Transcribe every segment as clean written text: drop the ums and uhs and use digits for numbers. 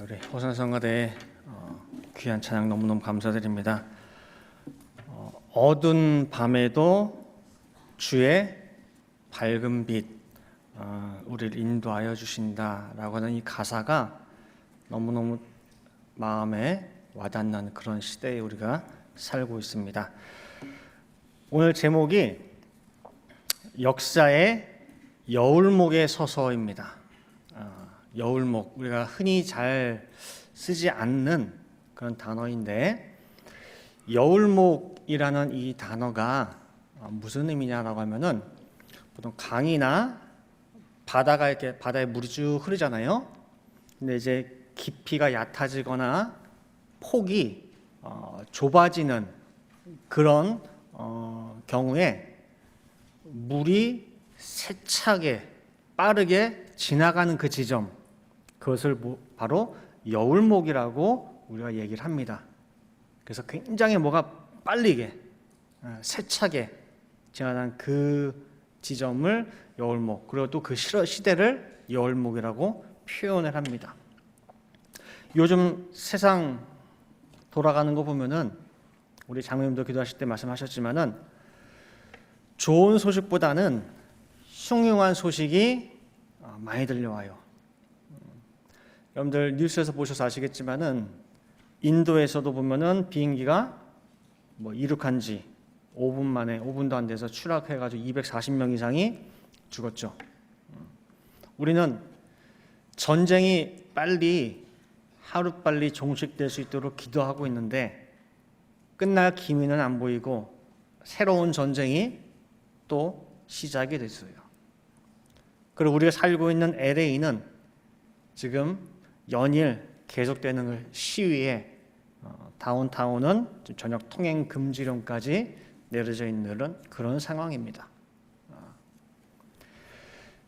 우리 호선성가대 귀한 찬양 너무너무 감사드립니다. 어두운 밤에도 주의 밝은 빛 우리를 인도하여 주신다라고 하는 이 가사가 너무너무 마음에 와닿는 그런 시대에 우리가 살고 있습니다. 오늘 제목이 역사의 여울목에 서서입니다. 여울목, 우리가 흔히 잘 쓰지 않는 그런 단어인데, 여울목이라는 이 단어가 무슨 의미냐라고 하면은, 보통 강이나 바다가 이렇게 바다에 물이 쭉 흐르잖아요. 근데 이제 깊이가 얕아지거나 폭이 좁아지는 그런 경우에 물이 세차게 빠르게 지나가는 그 지점, 그것을 바로 여울목이라고 우리가 얘기를 합니다. 그래서 굉장히 뭐가 빠르게 세차게 지나가는 그 지점을 여울목, 그리고 또 그 시대를 여울목이라고 표현을 합니다. 요즘 세상 돌아가는 거 보면은, 우리 장로님도 기도하실 때 말씀하셨지만은, 좋은 소식보다는 흉흉한 소식이 많이 들려와요. 여러분들 뉴스에서 보셔서 아시겠지만은, 인도에서도 보면은 비행기가 이륙한 지 5분 만에, 5분도 안 돼서 추락해가지고 240명 이상이 죽었죠. 우리는 전쟁이 하루빨리 종식될 수 있도록 기도하고 있는데, 끝날 기미는 안 보이고 새로운 전쟁이 또 시작이 됐어요. 그리고 우리가 살고 있는 LA는 지금 연일 계속되는 시위에 다운타운은 저녁 통행 금지령까지 내려져 있는 그런 상황입니다.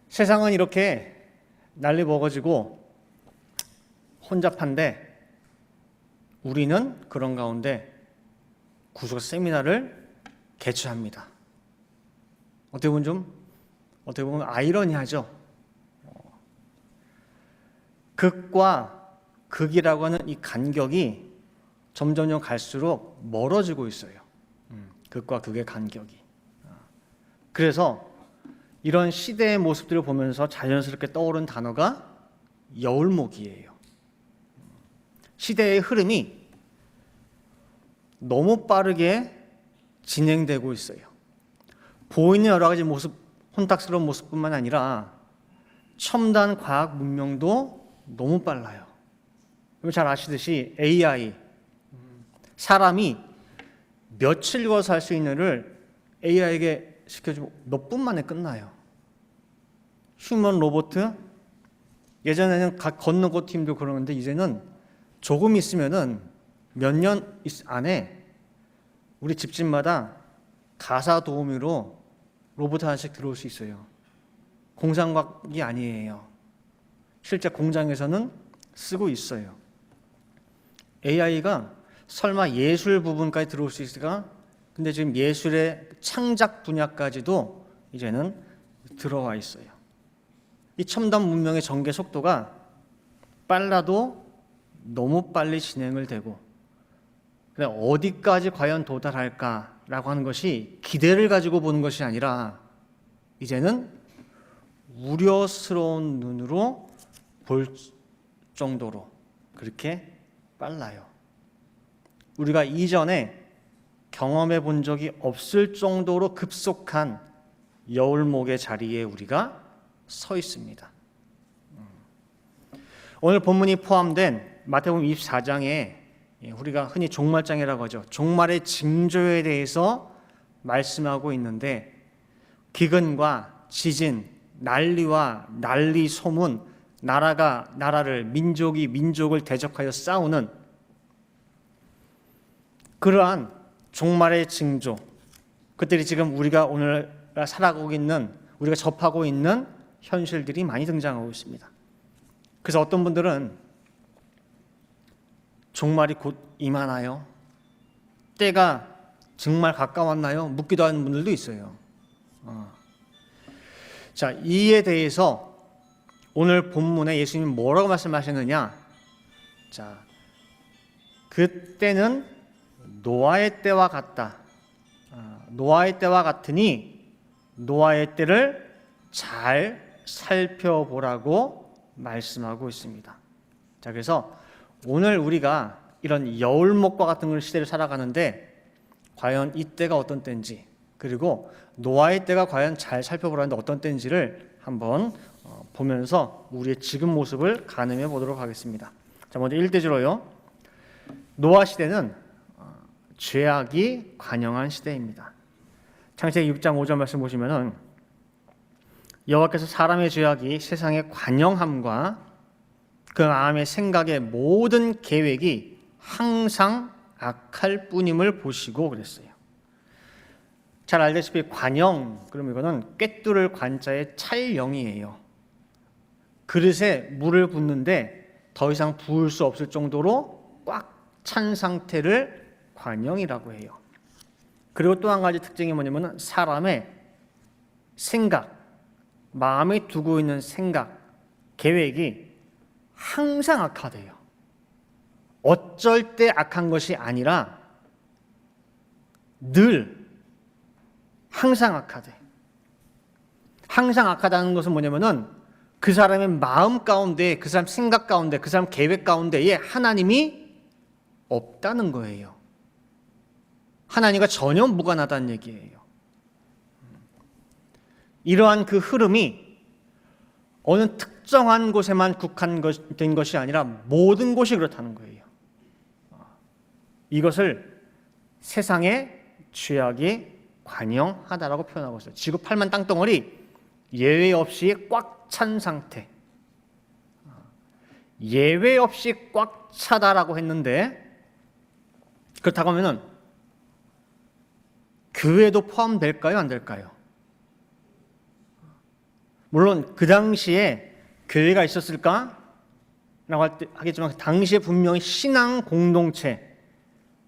세상은 이렇게 난리 먹어지고 혼잡한데, 우리는 그런 가운데 구속 세미나를 개최합니다. 어떻게 보면 아이러니하죠. 극과 극이라고 하는 이 간격이 점점 갈수록 멀어지고 있어요. 극과 극의 간격이. 그래서 이런 시대의 모습들을 보면서 자연스럽게 떠오른 단어가 여울목이에요. 시대의 흐름이 너무 빠르게 진행되고 있어요. 보이는 여러 가지 모습, 혼탁스러운 모습뿐만 아니라 첨단 과학 문명도 너무 빨라요. 잘 아시듯이 AI, 사람이 며칠 걸어서 할 수 있는 일을 AI에게 시켜주면 몇 분 만에 끝나요. 휴먼 로봇, 예전에는 걷는 것도 힘들고 그러는데, 이제는 조금 있으면은 몇 년 안에 우리 집집마다 가사 도우미로 로봇 하나씩 들어올 수 있어요. 공상과학이 아니에요. 실제 공장에서는 쓰고 있어요. AI가 설마 예술 부분까지 들어올 수 있을까? 근데 지금 예술의 창작 분야까지도 이제는 들어와 있어요. 이 첨단 문명의 전개 속도가 빨라도 너무 빨리 진행을 되고, 어디까지 과연 도달할까라고 하는 것이 기대를 가지고 보는 것이 아니라, 이제는 우려스러운 눈으로 볼 정도로 그렇게 빨라요. 우리가 이전에 경험해 본 적이 없을 정도로 급속한 여울목의 자리에 우리가 서 있습니다. 오늘 본문이 포함된 마태복음 24장에 우리가 흔히 종말장이라고 하죠. 종말의 징조에 대해서 말씀하고 있는데, 기근과 지진, 난리와 난리 소문, 나라가 나라를, 민족이 민족을 대적하여 싸우는 그러한 종말의 징조, 그들이 지금 우리가 오늘 살아가고 있는, 우리가 접하고 있는 현실들이 많이 등장하고 있습니다. 그래서 어떤 분들은 종말이 곧 임하나요? 때가 정말 가까웠나요? 묻기도 하는 분들도 있어요. 자, 이에 대해서 오늘 본문에 예수님이 뭐라고 말씀하셨느냐? 자, 그때는 노아의 때와 같다. 노아의 때와 같으니 노아의 때를 잘 살펴보라고 말씀하고 있습니다. 자, 그래서 오늘 우리가 이런 여울목과 같은 시대를 살아가는데 과연 이 때가 어떤 때인지, 그리고 노아의 때가 과연 잘 살펴보라는데 어떤 때인지를 한번 보면서 우리의 지금 모습을 가늠해 보도록 하겠습니다. 자, 먼저 1대주로요. 노아 시대는 죄악이 관영한 시대입니다. 창세기 6장 5절 말씀 보시면은 여호와께서 사람의 죄악이 세상에 관영함과 그 마음의 생각의 모든 계획이 항상 악할 뿐임을 보시고 그랬어요. 잘 알다시피 관영, 그럼 이거는 꿰뚫을 관자의 찰영이에요. 그릇에 물을 붓는데 더 이상 부을 수 없을 정도로 꽉 찬 상태를 관영이라고 해요. 그리고 또 한 가지 특징이 뭐냐면 사람의 생각, 마음에 두고 있는 생각, 계획이 항상 악하대요. 어쩔 때 악한 것이 아니라 늘 항상 악하대. 항상 악하다는 것은 뭐냐면은 그 사람의 마음 가운데, 그 사람 생각 가운데, 그 사람 계획 가운데에 하나님이 없다는 거예요. 하나님과 전혀 무관하다는 얘기예요. 이러한 그 흐름이 어느 특정한 곳에만 국한된 것이 아니라 모든 곳이 그렇다는 거예요. 이것을 세상의 죄악이 관영하다라고 표현하고 있어요. 지구 8만 땅덩어리 예외 없이 꽉 찬 상태. 예외 없이 꽉 차다라고 했는데 그렇다고 하면은 교회도 포함될까요? 안 될까요? 물론 그 당시에 교회가 있었을까? 라고 하겠지만 당시에 분명히 신앙 공동체,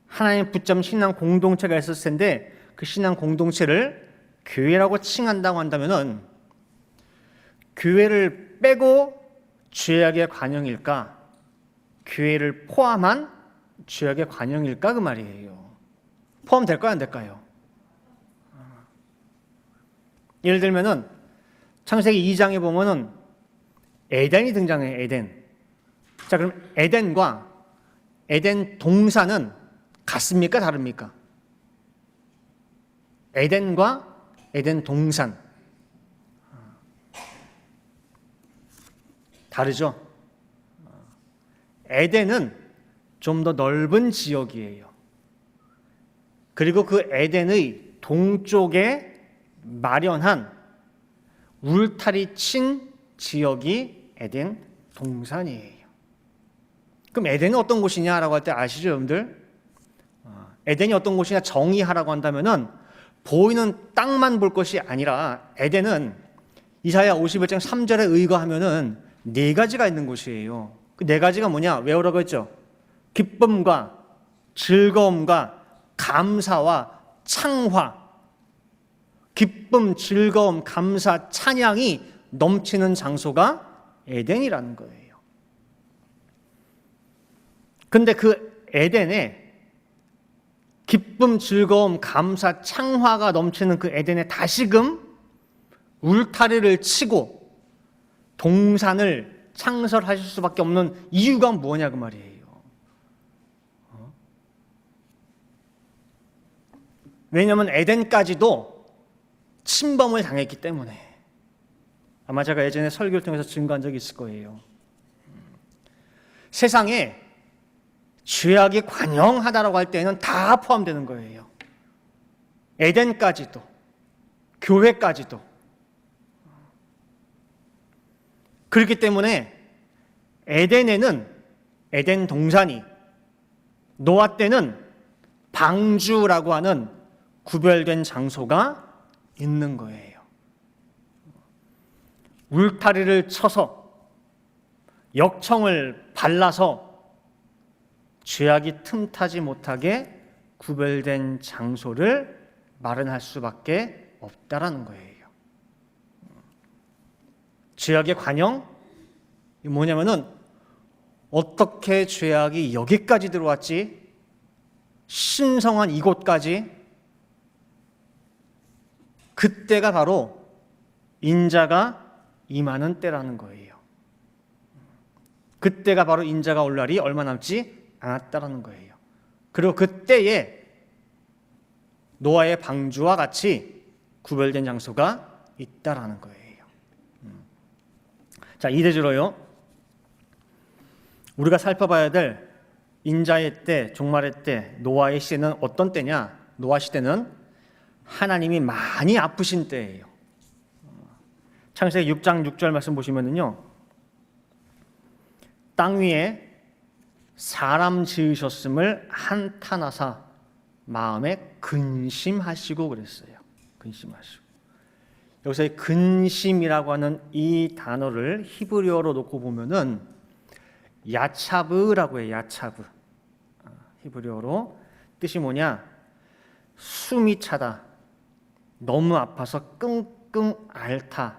하나님 붙잡은 신앙 공동체가 있었을 텐데 그 신앙 공동체를 교회라고 칭한다고 한다면은 교회를 빼고 죄악의 관영일까? 교회를 포함한 죄악의 관영일까? 그 말이에요. 포함될까요? 안 될까요? 예를 들면은 창세기 2장에 보면은 에덴이 등장해요. 에덴. 자, 그럼 에덴과 에덴 동산은 같습니까? 다릅니까? 에덴과 에덴 동산 다르죠? 에덴은 좀 더 넓은 지역이에요. 그리고 그 에덴의 동쪽에 마련한 울타리 친 지역이 에덴 동산이에요. 그럼 에덴은 어떤 곳이냐라고 할 때 아시죠, 여러분들? 에덴이 어떤 곳이냐 정의하라고 한다면은 보이는 땅만 볼 것이 아니라 에덴은 이사야 51장 3절에 의거하면은 네 가지가 있는 곳이에요. 그 네 가지가 뭐냐? 외우라고 했죠. 기쁨과 즐거움과 감사와 창화. 기쁨, 즐거움, 감사, 찬양이 넘치는 장소가 에덴이라는 거예요. 근데 그 에덴에 기쁨, 즐거움, 감사, 창화가 넘치는 그 에덴에 다시금 울타리를 치고 동산을 창설하실 수밖에 없는 이유가 뭐냐 그 말이에요. 왜냐하면 에덴까지도 침범을 당했기 때문에. 아마 제가 예전에 설교를 통해서 증거한 적이 있을 거예요. 세상에 죄악이 관영하다라고 할 때는 다 포함되는 거예요. 에덴까지도, 교회까지도. 그렇기 때문에 에덴에는 에덴 동산이, 노아 때는 방주라고 하는 구별된 장소가 있는 거예요. 울타리를 쳐서 역청을 발라서 죄악이 틈타지 못하게 구별된 장소를 마련할 수밖에 없다라는 거예요. 죄악의 관영? 뭐냐면은 어떻게 죄악이 여기까지 들어왔지? 신성한 이곳까지? 그때가 바로 인자가 임하는 때라는 거예요. 그때가 바로 인자가 올 날이 얼마 남지 않았다라는 거예요. 그리고 그때에 노아의 방주와 같이 구별된 장소가 있다라는 거예요. 자, 이대주로요. 우리가 살펴봐야 될 인자의 때, 종말의 때, 노아의 시대는 어떤 때냐? 노아 시대는 하나님이 많이 아프신 때예요. 창세기 6장 6절 말씀 보시면은요, 땅 위에 사람 지으셨음을 한탄하사 마음에 근심하시고 그랬어요. 근심하시고. 여기서 이 근심이라고 하는 이 단어를 히브리어로 놓고 보면은 야차브라고 해요. 야차브. 히브리어로 뜻이 뭐냐? 숨이 차다. 너무 아파서 끙끙 앓다.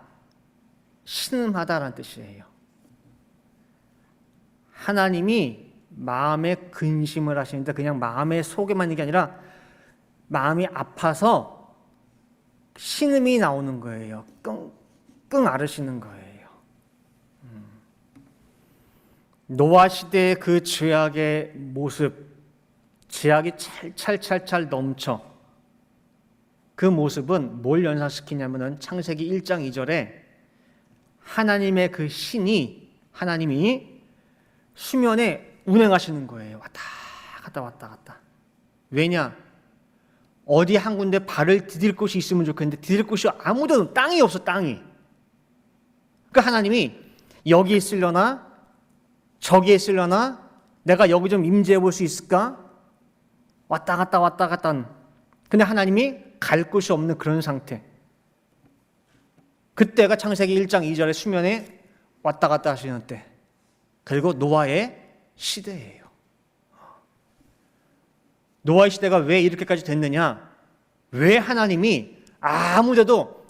신음하다라는 뜻이에요. 하나님이 마음에 근심을 하시는데 그냥 마음의 속에만 있는 게 아니라 마음이 아파서 신음이 나오는 거예요. 끙끙 앓으시는 거예요. 노아 시대의 그 죄악의 모습, 죄악이 찰찰찰찰 넘쳐. 그 모습은 뭘 연상시키냐면은 창세기 1장 2절에 하나님의 그 신이, 하나님이 수면에 운행하시는 거예요. 왔다 갔다 왔다 갔다. 왜냐? 어디 한 군데 발을 디딜 곳이 있으면 좋겠는데 디딜 곳이 아무도 땅이 없어. 땅이. 그러니까 하나님이 여기 있으려나 저기에 있으려나 내가 여기 좀 임재해 볼 수 있을까? 왔다 갔다 왔다 갔다. 근데 하나님이 갈 곳이 없는 그런 상태. 그때가 창세기 1장 2절에 수면에 왔다 갔다 하시는 때. 그리고 노아의 시대예요. 노아의 시대가 왜 이렇게까지 됐느냐? 왜 하나님이 아무데도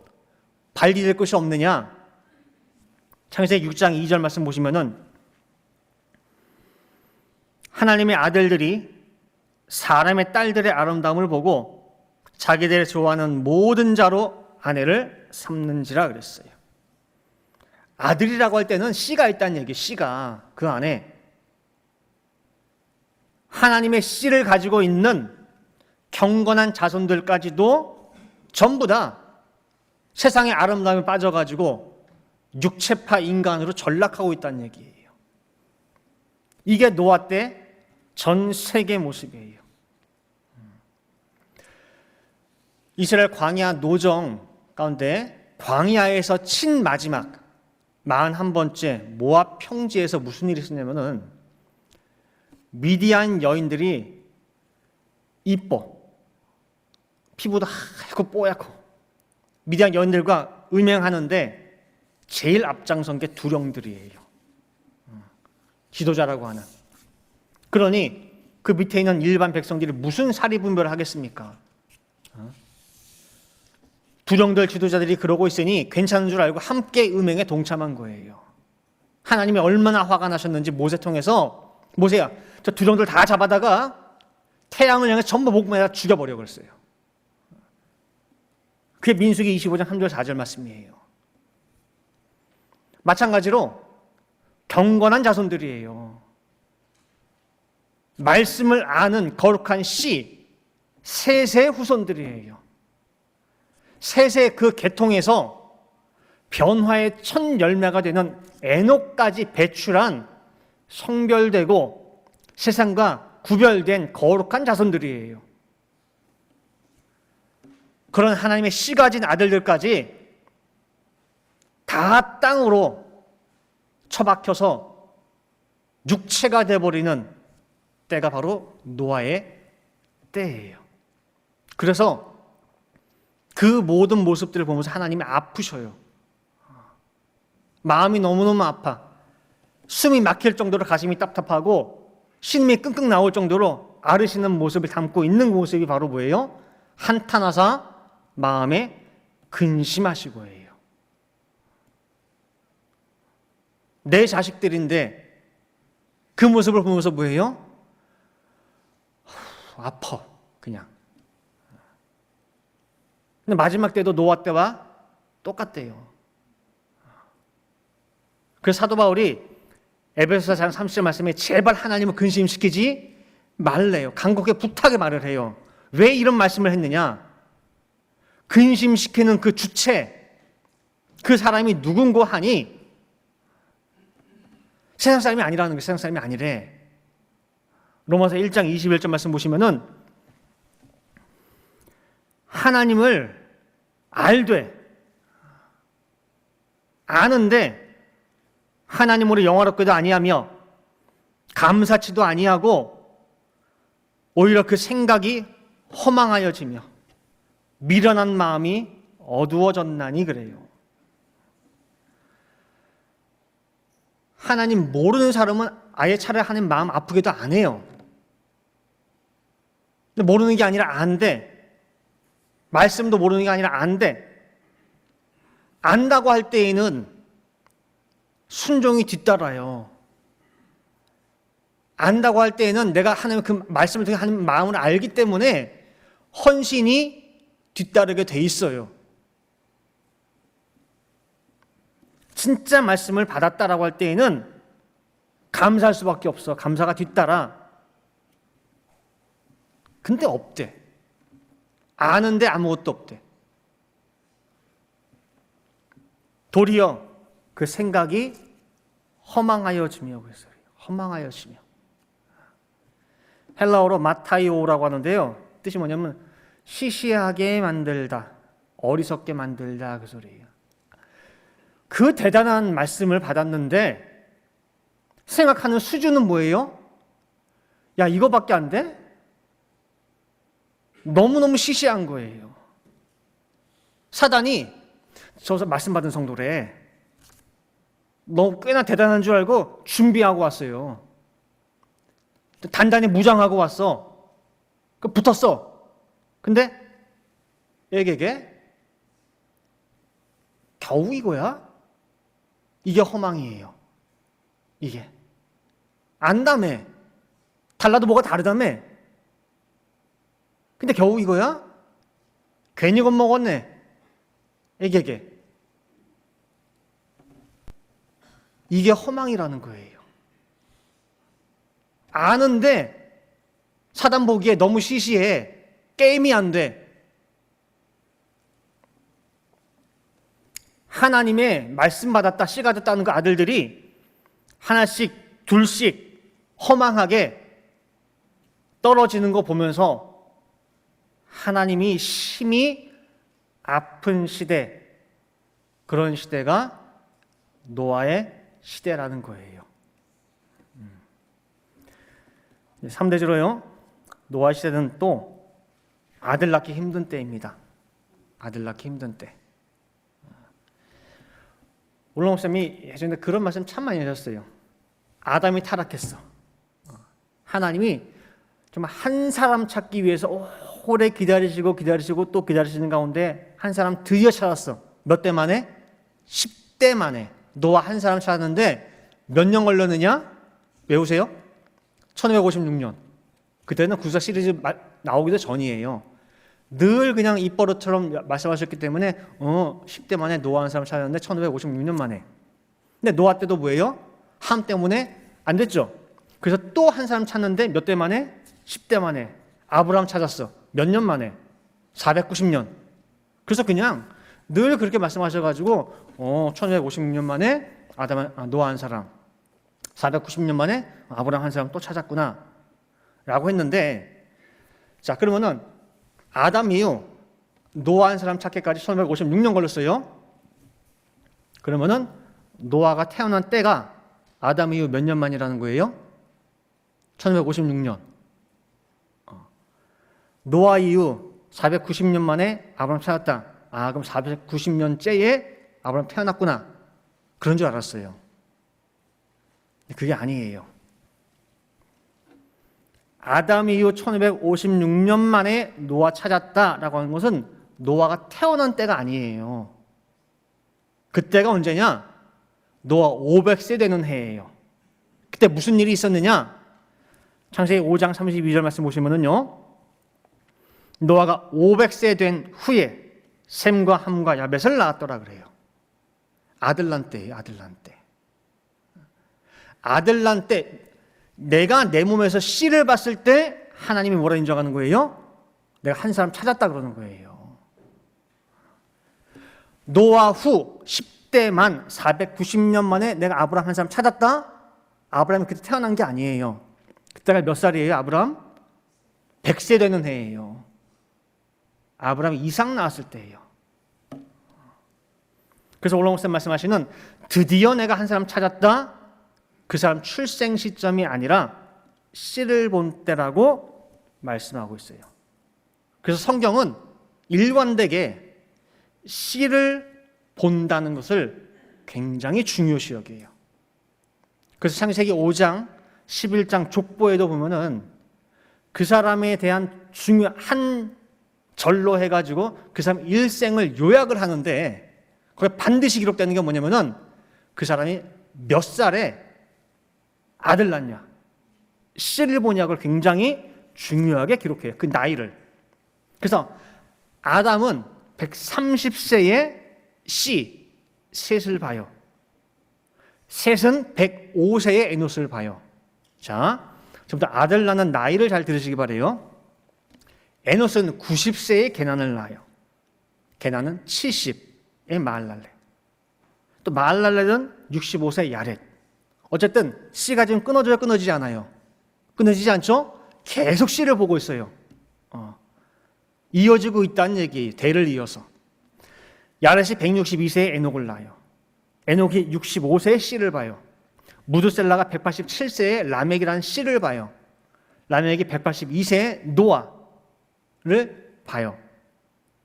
발 디딜 곳이 없느냐? 창세기 6장 2절 말씀 보시면은 하나님의 아들들이 사람의 딸들의 아름다움을 보고 자기들이 좋아하는 모든 자로 아내를 삼는지라 그랬어요. 아들이라고 할 때는 씨가 있다는 얘기예요. 씨가 그 안에 하나님의 씨를 가지고 있는 경건한 자손들까지도 전부 다 세상의 아름다움에 빠져가지고 육체파 인간으로 전락하고 있다는 얘기예요. 이게 노아 때 전 세계 모습이에요. 이스라엘 광야 노정 가운데 광야에서 친 마지막 41번째 모압 평지에서 무슨 일이 있었냐면은 미디안 여인들이 이뻐. 피부도 하얗고 뽀얗고 미디안 여인들과 음행하는데 제일 앞장선 게 두령들이에요. 지도자라고 하는. 그러니 그 밑에 있는 일반 백성들이 무슨 사리 분별을 하겠습니까? 두령들 지도자들이 그러고 있으니 괜찮은 줄 알고 함께 음행에 동참한 거예요. 하나님이 얼마나 화가 나셨는지 모세 통해서 모세야 저 두령들 다 잡아다가 태양을 향해 전부 목매다 죽여버려 그랬어요. 그게 민수기 25장 3절 4절 말씀이에요. 마찬가지로 경건한 자손들이에요. 말씀을 아는 거룩한 씨 셋의 후손들이에요. 셋의 그 계통에서 변화의 첫 열매가 되는 에녹까지 배출한 성별되고 세상과 구별된 거룩한 자손들이에요. 그런 하나님의 씨 가진 아들들까지 다 땅으로 처박혀서 육체가 되어버리는 때가 바로 노아의 때예요. 그래서 그 모든 모습들을 보면서 하나님이 아프셔요. 마음이 너무너무 아파. 숨이 막힐 정도로 가슴이 답답하고 신음이 끙끙 나올 정도로 앓으시는 모습을 담고 있는 모습이 바로 뭐예요? 한탄하사 마음에 근심하시고예요. 내 자식들인데 그 모습을 보면서 뭐예요? 아파, 그냥. 근데 마지막 때도 노아 때와 똑같대요. 그래서 사도 바울이 에베소서 4장 30절 말씀에 제발 하나님을 근심시키지 말래요. 간곡하게 부탁의 말을 해요. 왜 이런 말씀을 했느냐? 근심시키는 그 주체, 그 사람이 누군고 하니 세상 사람이 아니라는 게 세상 사람이 아니래. 로마서 1장 21절 말씀 보시면은 하나님을 아는데 하나님으로 영화롭게도 아니하며 감사치도 아니하고 오히려 그 생각이 허망하여지며 미련한 마음이 어두워졌나니 그래요. 하나님 모르는 사람은 아예 차라리 하나님 마음 아프게도 안 해요. 근데 모르는 게 아니라 안돼. 말씀도 모르는 게 아니라 안돼. 안다고 할 때에는 순종이 뒤따라요. 안다고 할 때에는 내가 하나님 그 말씀을 통해 하나님 마음을 알기 때문에 헌신이 뒤따르게 돼 있어요. 진짜 말씀을 받았다라고 할 때에는 감사할 수밖에 없어. 감사가 뒤따라. 근데 없대. 아는데 아무것도 없대. 도리어 그 생각이 허망하여지며 그랬어요. 허망하여지며. 헬라어로 마타이오라고 하는데요. 뜻이 뭐냐면 시시하게 만들다, 어리석게 만들다 그 소리예요. 그 대단한 말씀을 받았는데 생각하는 수준은 뭐예요? 야, 이거밖에 안 돼? 너무너무 시시한 거예요. 사단이 저 말씀 받은 성도래. 너 꽤나 대단한 줄 알고 준비하고 왔어요. 단단히 무장하고 왔어. 붙었어. 근데 얘에게 겨우 이거야? 이게 허망이에요. 이게 안다며. 달라도 뭐가 다르다며. 근데 겨우 이거야? 괜히 겁먹었네. 애기에게. 이게 허망이라는 거예요. 아는데 사단 보기에 너무 시시해. 게임이 안 돼. 하나님의 말씀 받았다, 씨 받았다는 그 아들들이 하나씩, 둘씩 허망하게 떨어지는 거 보면서 하나님이 심히 아픈 시대, 그런 시대가 노아의 시대라는 거예요. 3대주로요. 노아 시대는 또 아들 낳기 힘든 때입니다. 아들 낳기 힘든 때. 올롱 목사님이 예전에 그런 말씀 참 많이 하셨어요. 아담이 타락했어. 하나님이 정말 한 사람 찾기 위해서 오래 기다리시고 또 기다리시는 가운데 한 사람 드디어 찾았어. 몇 대 만에? 10대 만에. 노아 한 사람 찾았는데 몇 년 걸렸느냐? 외우세요? 1556년. 그때는 구사 시리즈 나오기도 전이에요. 늘 그냥 입버릇처럼 말씀하셨기 때문에 10대 만에 노아 한 사람 찾았는데 1556년 만에. 근데 노아 때도 뭐예요? 함 때문에 안 됐죠. 그래서 또 한 사람 찾는데 몇 대 만에? 10대 만에. 아브라함 찾았어. 몇 년 만에? 490년. 그래서 그냥 늘 그렇게 말씀하셔가지고 1556년 만에 노아 한 사람, 490년 만에 아브라함 한 사람 또 찾았구나 라고 했는데, 자 그러면은 아담 이후 노아 한 사람 찾기까지 1556년 걸렸어요. 그러면은 노아가 태어난 때가 아담 이후 몇 년 만이라는 거예요? 1556년. 노아 이후 490년 만에 아브라함 찾았다. 그럼 490년째에 아브라함 태어났구나. 그런 줄 알았어요. 그게 아니에요. 아담 이후 1556년 만에 노아 찾았다라고 하는 것은 노아가 태어난 때가 아니에요. 그때가 언제냐? 노아 500세 되는 해예요. 그때 무슨 일이 있었느냐? 창세기 5장 32절 말씀 보시면은요, 노아가 500세 된 후에 셈과 함과 야벳을 낳았더라 그래요. 아들 난 때예요. 아들 난 때. 아들 난 때 내가 내 몸에서 씨를 봤을 때 하나님이 뭐라 인정하는 거예요? 내가 한 사람 찾았다 그러는 거예요. 노아 후 10대 만 490년 만에 내가 아브라함 한 사람 찾았다? 아브라함이 그때 태어난 게 아니에요. 그때가 몇 살이에요? 아브라함? 100세 되는 해예요. 아브라함이 이삭 낳았을 때예요. 그래서 올라온 쌤 말씀하시는 드디어 내가 한 사람 찾았다. 그 사람 출생 시점이 아니라 씨를 본 때라고 말씀하고 있어요. 그래서 성경은 일관되게 씨를 본다는 것을 굉장히 중요시 여겨요. 그래서 창세기 5장 11장 족보에도 보면은 그 사람에 대한 중요한 절로 해가지고 그 사람 일생을 요약을 하는데 거기에 반드시 기록되는 게 뭐냐면은 그 사람이 몇 살에 아들 낳냐, 씨를 보냐를 굉장히 중요하게 기록해요. 그 나이를. 그래서 아담은 130세에 씨, 셋을 봐요. 셋은 105세에 에노스를 봐요. 자, 지금부터 아들 낳는 나이를 잘 들으시기 바라요. 에노스는 90세에 게난을 낳아요. 게난은 70에 마할랄레. 또 마할랄레는 65세 야렛. 어쨌든 씨가 지금 끊어져요, 끊어지지 않아요? 끊어지지 않죠? 계속 씨를 보고 있어요. 이어지고 있다는 얘기예요. 대를 이어서. 야렛이 162세에 에녹을 낳아요. 에녹이 65세에 씨를 봐요. 무드셀라가 187세에 라멕이라는 씨를 봐요. 라멕이 182세에 노아를 봐요.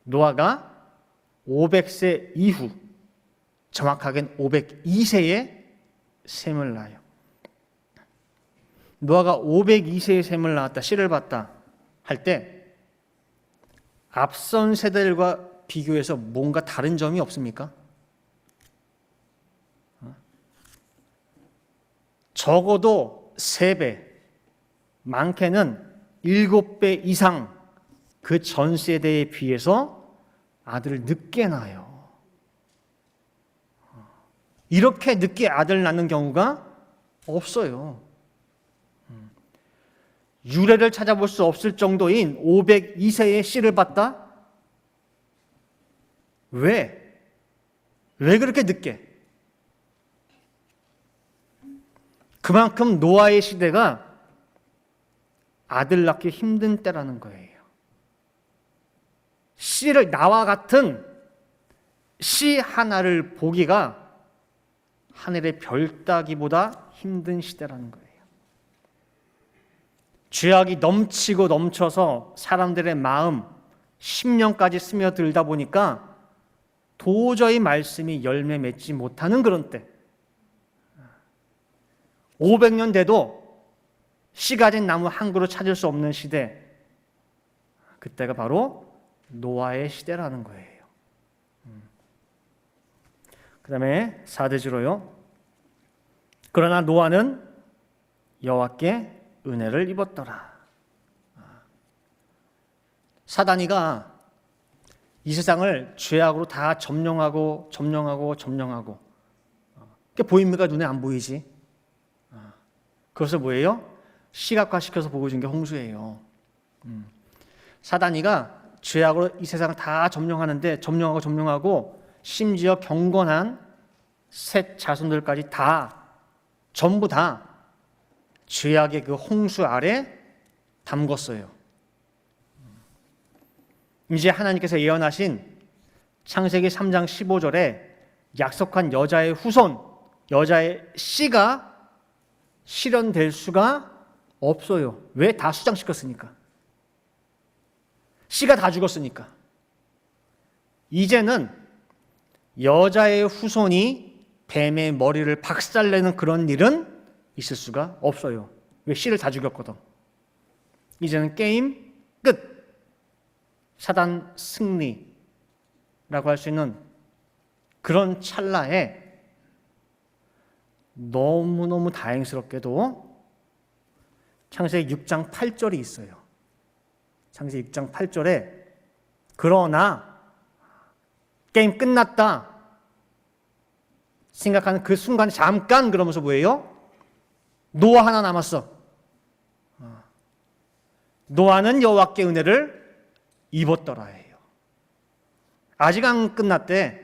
노아가 500세 이후, 정확하게는 502세에 셈을 낳아요. 노아가 502세에 셈을 낳았다, 씨를 봤다 할 때 앞선 세대들과 비교해서 뭔가 다른 점이 없습니까? 적어도 3배, 많게는 7배 이상 그 전 세대에 비해서 아들을 늦게 낳아요. 이렇게 늦게 아들 낳는 경우가 없어요. 유래를 찾아볼 수 없을 정도인 502세의 씨를 봤다? 왜? 왜 그렇게 늦게? 그만큼 노아의 시대가 아들 낳기 힘든 때라는 거예요. 씨를 나와 같은 씨 하나를 보기가 하늘의 별 따기보다 힘든 시대라는 거예요. 죄악이 넘치고 넘쳐서 사람들의 마음, 심령까지 스며들다 보니까 도저히 말씀이 열매 맺지 못하는 그런 때, 500년 돼도 씨 가진 나무 한 그루 찾을 수 없는 시대, 그때가 바로 노아의 시대라는 거예요. 그 다음에 4대지로요. 그러나 노아는 여호와께 은혜를 입었더라. 사단이가 이 세상을 죄악으로 다 점령하고 그게 보입니까? 눈에 안 보이지? 그것을 뭐예요? 시각화시켜서 보여준 게 홍수예요. 사단이가 죄악으로 이 세상을 다 점령하는데 점령하고 심지어 경건한 셋 자손들까지 전부 다 죄악의 그 홍수 아래 담궜어요. 이제 하나님께서 예언하신 창세기 3장 15절에 약속한 여자의 후손, 여자의 씨가 실현될 수가 없어요. 왜? 다 수장시켰으니까. 씨가 다 죽었으니까. 이제는 여자의 후손이 뱀의 머리를 박살내는 그런 일은 있을 수가 없어요. 왜? 씨를 다 죽였거든. 이제는 게임 끝. 사단 승리라고 할 수 있는 그런 찰나에 너무너무 다행스럽게도 창세기 6장 8절이 있어요. 창세기 6장 8절에 그러나 게임 끝났다 생각하는 그 순간에 잠깐 그러면서 뭐예요? 노아 하나 남았어. 노아는 여호와께 은혜를 입었더라 해요. 아직 안 끝났대.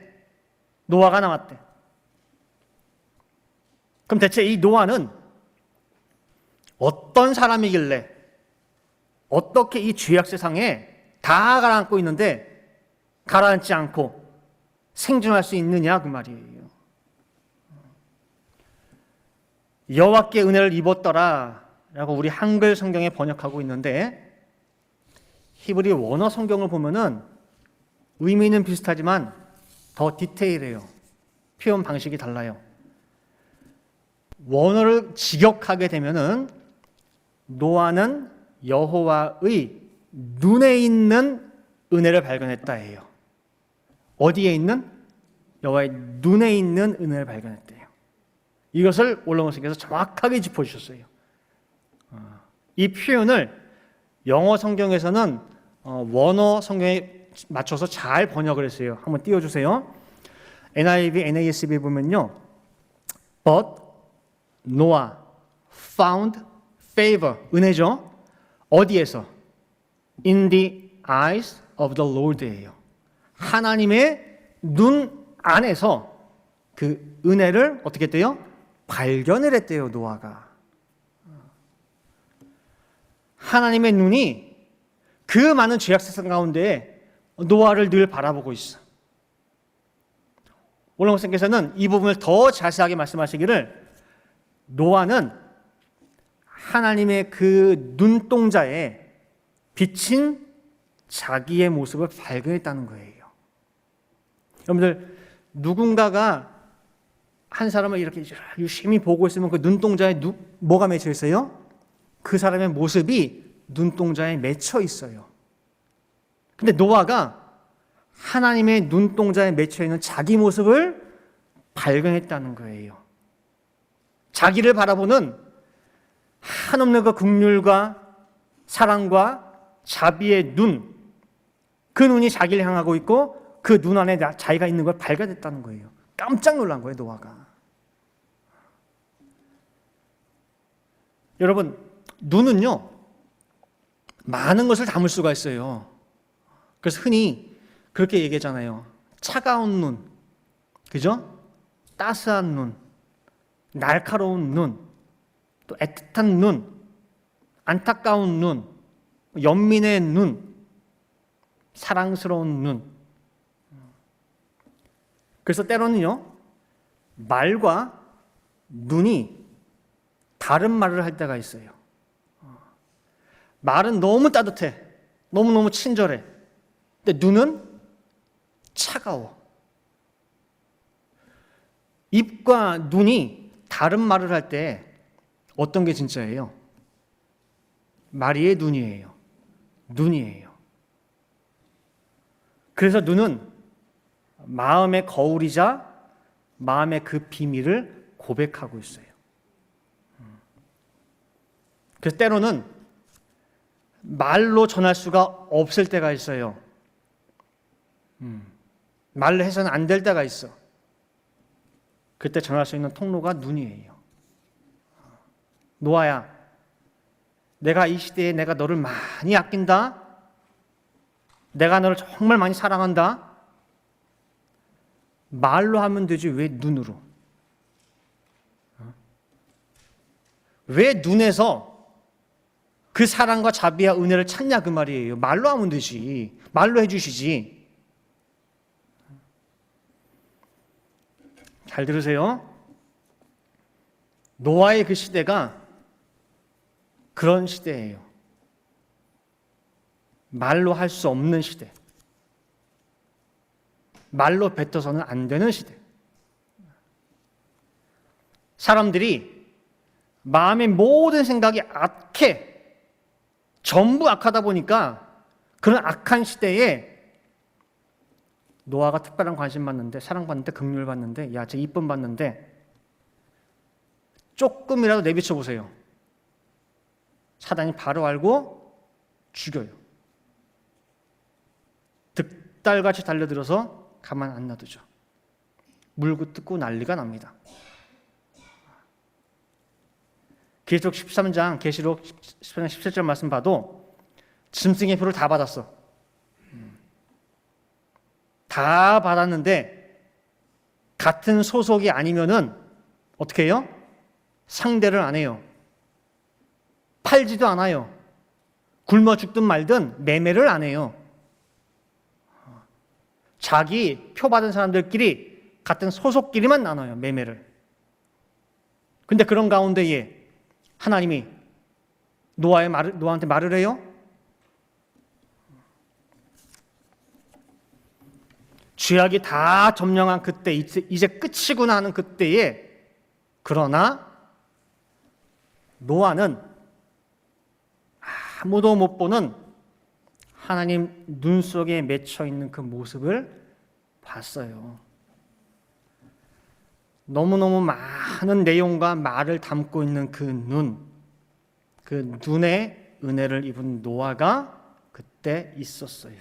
노아가 남았대. 그럼 대체 이 노아는 어떤 사람이길래 어떻게 이 죄악 세상에 다 가라앉고 있는데 가라앉지 않고 생존할 수 있느냐 그 말이에요. 여호와께 은혜를 입었더라 라고 우리 한글 성경에 번역하고 있는데 히브리 원어 성경을 보면은 의미는 비슷하지만 더 디테일해요. 표현 방식이 달라요. 원어를 직역하게 되면은 노아는 여호와의 눈에 있는 은혜를 발견했다 해요. 어디에 있는? 여호와의 눈에 있는 은혜를 발견했대요. 이것을 올라온성께서 정확하게 짚어주셨어요. 이 표현을 영어 성경에서는 원어 성경에 맞춰서 잘 번역을 했어요. 한번 띄워주세요. NIV, NASB 보면요. But Noah found favor. 은혜죠. 어디에서? In the eyes of the Lord예요. 하나님의 눈 안에서 그 은혜를 어떻게 했대요? 발견을 했대요. 노아가. 하나님의 눈이 그 많은 죄악 세상 가운데 노아를 늘 바라보고 있어. 오늘 목사님께서는 이 부분을 더 자세하게 말씀하시기를 노아는 하나님의 그 눈동자에 비친 자기의 모습을 발견했다는 거예요. 여러분들 누군가가 한 사람을 이렇게 유심히 보고 있으면 그 눈동자에 뭐가 맺혀 있어요? 그 사람의 모습이 눈동자에 맺혀 있어요. 근데 노아가 하나님의 눈동자에 맺혀 있는 자기 모습을 발견했다는 거예요. 자기를 바라보는 한없는 그 긍휼과 사랑과 자비의 눈, 그 눈이 자기를 향하고 있고 그 눈 안에 자기가 있는 걸 발견했다는 거예요. 깜짝 놀란 거예요, 노아가. 여러분, 눈은요, 많은 것을 담을 수가 있어요. 그래서 흔히 그렇게 얘기하잖아요. 차가운 눈, 그죠? 따스한 눈, 날카로운 눈, 또 애틋한 눈, 안타까운 눈, 연민의 눈, 사랑스러운 눈. 그래서 때로는요, 말과 눈이 다른 말을 할 때가 있어요. 말은 너무 따뜻해. 너무너무 친절해. 근데 눈은 차가워. 입과 눈이 다른 말을 할 때 어떤 게 진짜예요? 말이에요, 눈이에요? 눈이에요. 그래서 눈은 마음의 거울이자 마음의 그 비밀을 고백하고 있어요. 그래서 때로는 말로 전할 수가 없을 때가 있어요. 말로 해서는 안 될 때가 있어. 그때 전할 수 있는 통로가 눈이에요. 노아야, 내가 이 시대에 내가 너를 많이 아낀다. 내가 너를 정말 많이 사랑한다. 말로 하면 되지 왜 눈으로? 왜 눈에서 그 사랑과 자비와 은혜를 찾냐 그 말이에요. 말로 하면 되지. 말로 해주시지. 잘 들으세요. 노아의 그 시대가 그런 시대예요. 말로 할 수 없는 시대. 말로 뱉어서는 안 되는 시대. 사람들이 마음의 모든 생각이 악해. 전부 악하다 보니까 그런 악한 시대에 노아가 특별한 관심 받는데, 사랑받는데, 긍휼 받는데, 야, 쟤 이쁨 받는데 조금이라도 내비쳐 보세요. 사단이 바로 알고 죽여요. 득달같이 달려들어서 가만 안 놔두죠. 물고 뜯고 난리가 납니다. 계시록 13장, 계시록 13장 17절 말씀 봐도 짐승의 표를 다 받았어. 다 받았는데 같은 소속이 아니면은 어떻게 해요? 상대를 안 해요. 팔지도 않아요. 굶어 죽든 말든 매매를 안 해요. 자기 표 받은 사람들끼리 같은 소속끼리만 나눠요. 매매를. 근데 그런 가운데에 하나님이 노아한테 말을 해요. 죄악이 다 점령한 그때, 이제 끝이구나 하는 그때에, 그러나 노아는 아무도 못 보는 하나님 눈 속에 맺혀 있는 그 모습을 봤어요. 너무너무 많은 내용과 말을 담고 있는 그 눈에 은혜를 입은 노아가 그때 있었어요.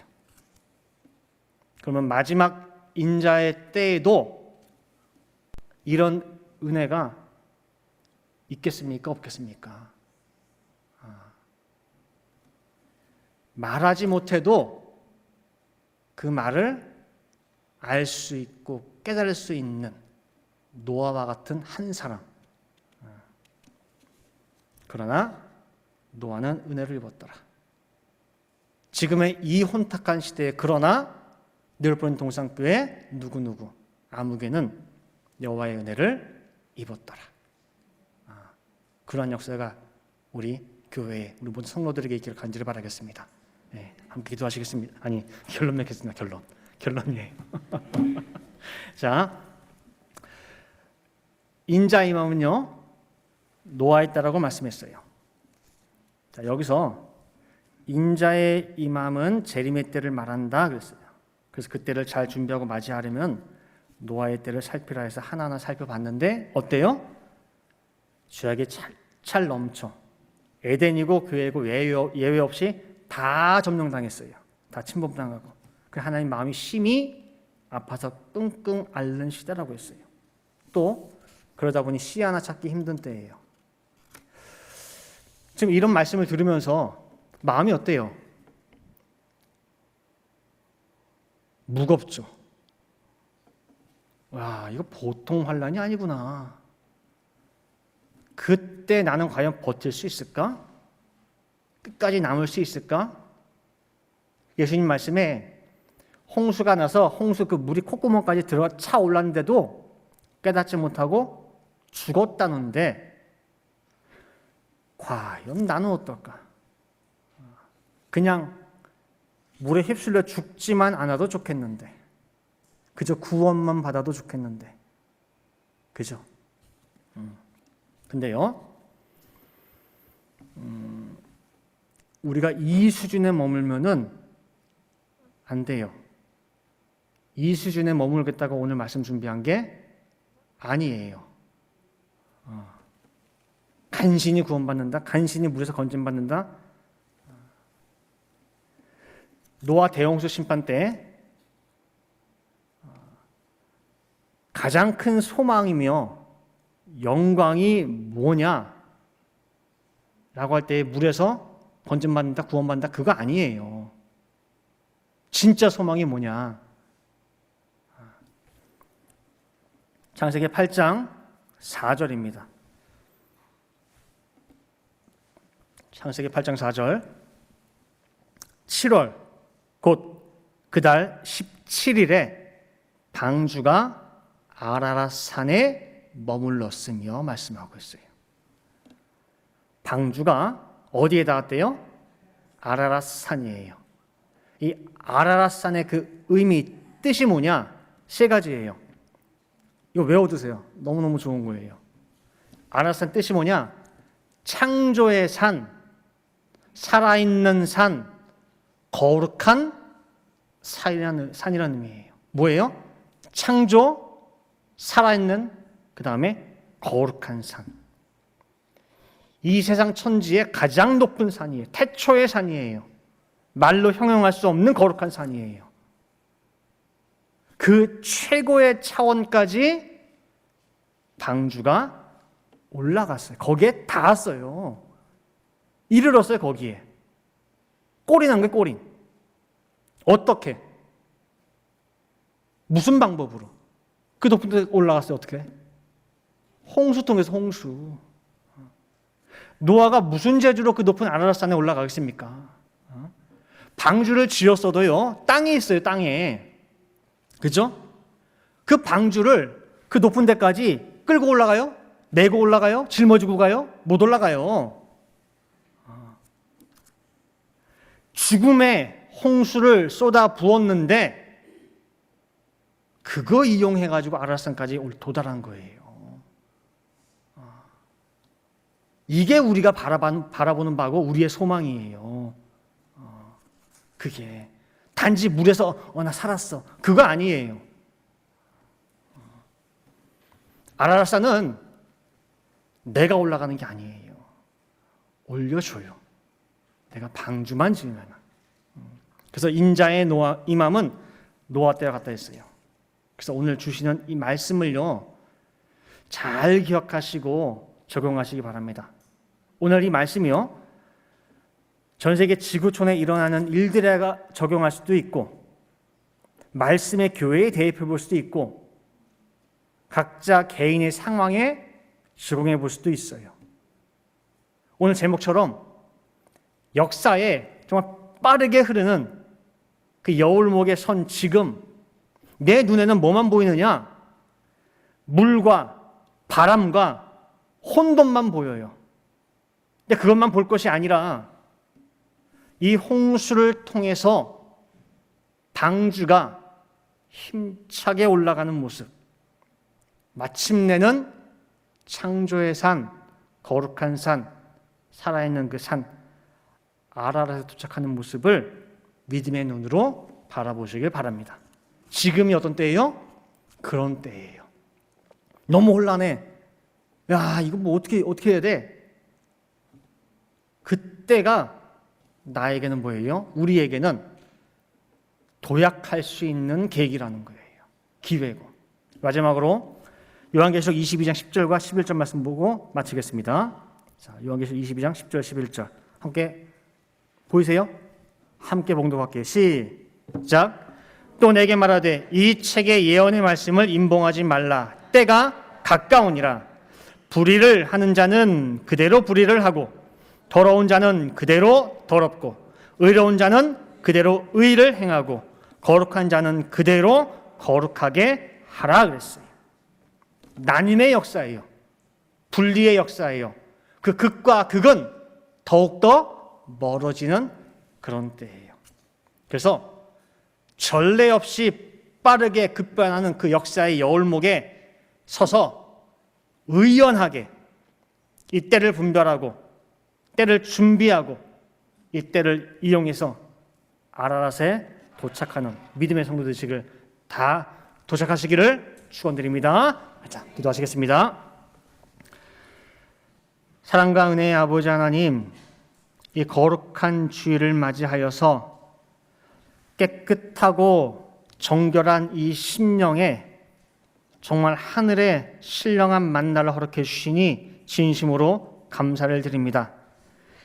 그러면 마지막 인자의 때에도 이런 은혜가 있겠습니까? 없겠습니까? 말하지 못해도 그 말을 알 수 있고 깨달을 수 있는 노아와 같은 한 사람. 그러나 노아는 은혜를 입었더라. 지금의 이 혼탁한 시대에 그러나 느헤볼린 동산교회 누구누구 아무개는 여호와의 은혜를 입었더라. 그러한 역사가 우리 교회에 우리 모든 성도들에게 있기를 간절히 바라겠습니다. 네, 함께 기도하시겠습니다. 아니, 결론 맺겠습니다. 결론이에요. 자, 인자의 임함은요 노아에 따라고 말씀했어요. 자, 여기서 인자의 임함은 재림의 때를 말한다 그랬어요. 그래서 그 때를 잘 준비하고 맞이하려면 노아의 때를 살피라 해서 하나하나 살펴봤는데 어때요? 죄악이 찰 넘쳐 에덴이고 교회고 예외 없이 다 점령당했어요. 다 침범당하고. 그래서 하나님 마음이 심히 아파서 끙끙 앓는 시대라고 했어요. 또 그러다 보니 씨 하나 찾기 힘든 때예요. 지금 이런 말씀을 들으면서 마음이 어때요? 무겁죠. 와, 이거 보통 환난이 아니구나. 그때 나는 과연 버틸 수 있을까? 끝까지 남을 수 있을까? 예수님 말씀에 홍수가 나서 홍수 그 물이 콧구멍까지 들어 차 올랐는데도 깨닫지 못하고 죽었다는데 과연 나는 어떨까? 그냥 물에 휩쓸려 죽지만 않아도 좋겠는데 그저 구원만 받아도 좋겠는데 그죠? 근데요 우리가 이 수준에 머물면은 안 돼요. 이 수준에 머물겠다고 오늘 말씀 준비한 게 아니에요. 간신히 구원받는다, 간신히 물에서 건짐받는다. 노아 대홍수 심판 때 가장 큰 소망이며 영광이 뭐냐 라고 할 때 물에서 건짐받는다, 구원받는다 그거 아니에요. 진짜 소망이 뭐냐? 창세기 8장 4절입니다. 창세기 8장 4절 7월 곧 그달 17일에 방주가 아라랏 산에 머물렀으며 말씀하고 있어요. 방주가 어디에 닿았대요? 아라랏 산이에요. 이 아라랏 산의 그 의미, 뜻이 뭐냐? 세 가지예요. 이거 외워두세요. 너무너무 좋은 거예요. 아라랏 산 뜻이 뭐냐? 창조의 산, 살아있는 산, 거룩한 산이라는 의미예요. 뭐예요? 창조, 살아있는, 그 다음에 거룩한 산. 이 세상 천지의 가장 높은 산이에요. 태초의 산이에요. 말로 형용할 수 없는 거룩한 산이에요. 그 최고의 차원까지 방주가 올라갔어요. 거기에 닿았어요. 이르렀어요. 거기에. 꼬린 한 거예요. 꼬린. 어떻게? 무슨 방법으로? 그 높은 데 올라갔어요. 어떻게? 홍수 통해서 홍수. 노아가 무슨 재주로 그 높은 아라랏산에 올라가겠습니까? 방주를 지었어도요, 땅에 있어요. 땅에. 그죠? 그 방주를 그 높은 데까지 끌고 올라가요? 메고 올라가요? 짊어지고 가요? 못 올라가요. 죽음의 홍수를 쏟아 부었는데 그거 이용해가지고 아라랏산까지 도달한 거예요. 이게 우리가 바라보는 바고 우리의 소망이에요. 그게 단지 물에서 나 살았어. 그거 아니에요. 아라랏산은 내가 올라가는 게 아니에요. 올려줘요. 내가 방주만 지으면. 그래서 인자의 임함은 노아 때와 같다 했어요. 그래서 오늘 주시는 이 말씀을요, 잘 기억하시고 적용하시기 바랍니다. 오늘 이 말씀이요, 전 세계 지구촌에 일어나는 일들에 적용할 수도 있고, 말씀의 교회에 대입해 볼 수도 있고, 각자 개인의 상황에 적용해 볼 수도 있어요. 오늘 제목처럼 역사에 정말 빠르게 흐르는 그 여울목의 선 지금 내 눈에는 뭐만 보이느냐? 물과 바람과 혼돈만 보여요. 근데 그것만 볼 것이 아니라 이 홍수를 통해서 방주가 힘차게 올라가는 모습, 마침내는 창조의 산, 거룩한 산, 살아있는 그 산 아라랏에 도착하는 모습을 믿음의 눈으로 바라보시길 바랍니다. 지금이 어떤 때예요? 그런 때예요. 너무 혼란해. 야, 이거 뭐 어떻게 해야 돼? 그때가 나에게는 뭐예요? 우리에게는 도약할 수 있는 계기라는 거예요. 기회고. 마지막으로 요한계시록 22장 10절과 11절 말씀 보고 마치겠습니다. 자, 요한계시록 22장 10절 11절 함께 보이세요? 함께 봉독할게요. 시작. 또 내게 말하되 이 책의 예언의 말씀을 임봉하지 말라. 때가 가까우니라. 불의를 하는 자는 그대로 불의를 하고 더러운 자는 그대로 더럽고 의로운 자는 그대로 의를 행하고 거룩한 자는 그대로 거룩하게 하라 그랬어요. 나님의 역사예요. 분리의 역사예요. 그 극과 극은 더욱더 멀어지는 그런 때예요. 그래서 전례 없이 빠르게 급변하는 그 역사의 여울목에 서서 의연하게 이 때를 분별하고 때를 준비하고 이 때를 이용해서 아라랏에 도착하는 믿음의 성도 되시길 다 도착하시기를 축원드립니다. 자, 기도하시겠습니다. 사랑과 은혜의 아버지 하나님, 이 거룩한 주일을 맞이하여서 깨끗하고 정결한 이 심령에 정말 하늘의 신령한 만나를 허락해 주시니 진심으로 감사를 드립니다.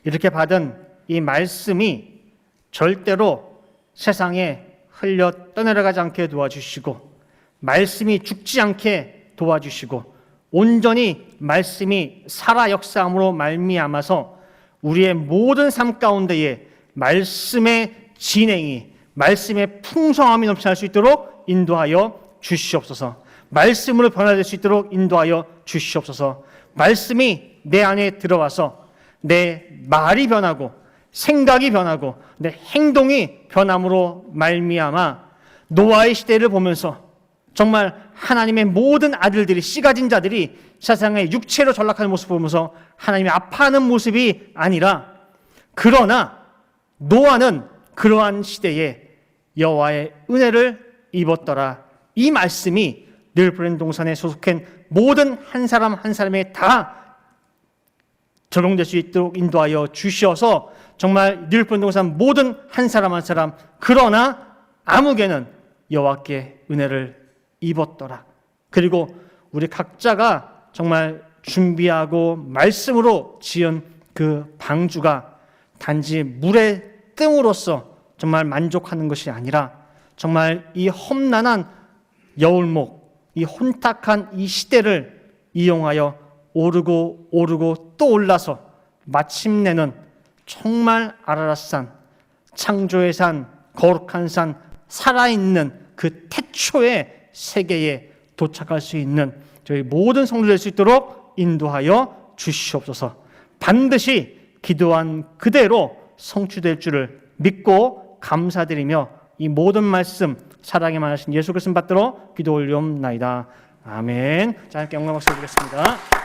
이렇게 받은 이 말씀이 절대로 세상에 흘려 떠내려가지 않게 도와주시고 말씀이 죽지 않게 도와주시고 온전히 말씀이 살아 역사함으로 말미암아서 우리의 모든 삶 가운데에 말씀의 진행이 말씀의 풍성함이 넘쳐날 수 있도록 인도하여 주시옵소서. 말씀으로 변화될 수 있도록 인도하여 주시옵소서. 말씀이 내 안에 들어와서 내 말이 변하고 생각이 변하고 내 행동이 변함으로 말미암아 노아의 시대를 보면서 정말 하나님의 모든 아들들이 씨 가진 자들이 세상에 육체로 전락하는 모습을 보면서 하나님이 아파하는 모습이 아니라 그러나 노아는 그러한 시대에 여호와의 은혜를 입었더라. 이 말씀이 늘 브랜동산에 소속한 모든 한 사람 한 사람에 다 적용될 수 있도록 인도하여 주셔서 정말 뉴일폰 동산 모든 한 사람 한 사람 그러나 아무개는 여호와께 은혜를 입었더라. 그리고 우리 각자가 정말 준비하고 말씀으로 지은 그 방주가 단지 물의 뜸으로써 정말 만족하는 것이 아니라 정말 이 험난한 여울목, 이 혼탁한 이 시대를 이용하여 오르고 또 올라서 마침내는 정말 아라랏산, 창조의 산, 거룩한 산, 살아있는 그 태초의 세계에 도착할 수 있는 저희 모든 성도 될 수 있도록 인도하여 주시옵소서. 반드시 기도한 그대로 성취될 줄을 믿고 감사드리며 이 모든 말씀 사랑에 많으신 예수 그리스도 받들어 기도 올리옵나이다. 아멘. 자, 함께 영광 박수 드리겠습니다.